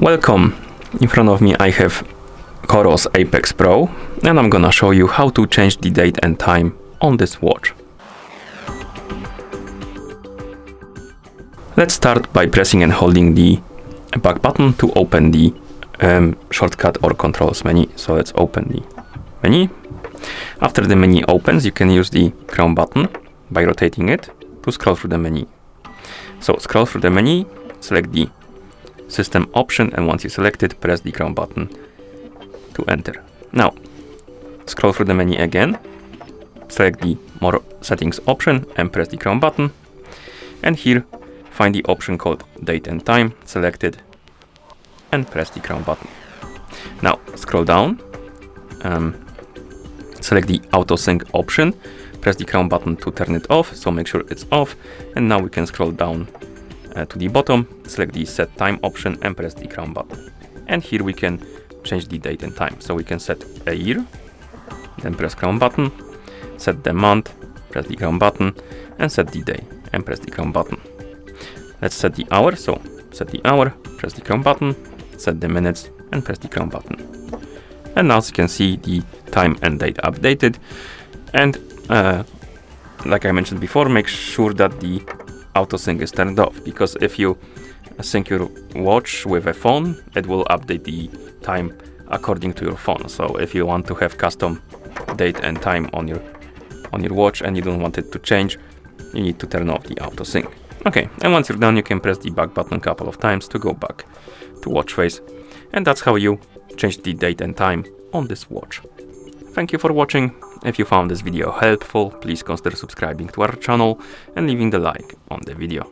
Welcome! In front of me I have Coros Apex Pro and I'm gonna show you how to change the date and time on this watch. Let's start by pressing and holding the back button to open the shortcut or controls menu. So let's open the menu. After the menu opens, you can use the crown button by rotating it to scroll through the menu. So scroll through the menu, select the system option, and once you select it, press the crown button to enter. Now scroll through the menu again, select the more settings option and press the crown button, and here find the option called date and time, select it and press the crown button. Now scroll down, select the auto sync option, press the crown button to turn it off, so make sure it's off, and now we can scroll down to the bottom, select the set time option and press the crown button. And here we can change the date and time. So we can set a year, then press crown button, set the month, press the crown button, and set the day and press the crown button. Let's set the hour, so set the hour, press the crown button, set the minutes and press the crown button. And now as you can see, the time and date updated. And like I mentioned before, make sure that the auto sync is turned off, because if you sync your watch with a phone, it will update the time according to your phone. So if you want to have custom date and time on your watch and you don't want it to change, you need to turn off the auto sync. Okay, and once you're done, you can press the back button a couple of times to go back to watch face. And that's how you change the date and time on this watch. Thank you for watching. If you found this video helpful, please consider subscribing to our channel and leaving the like on the video.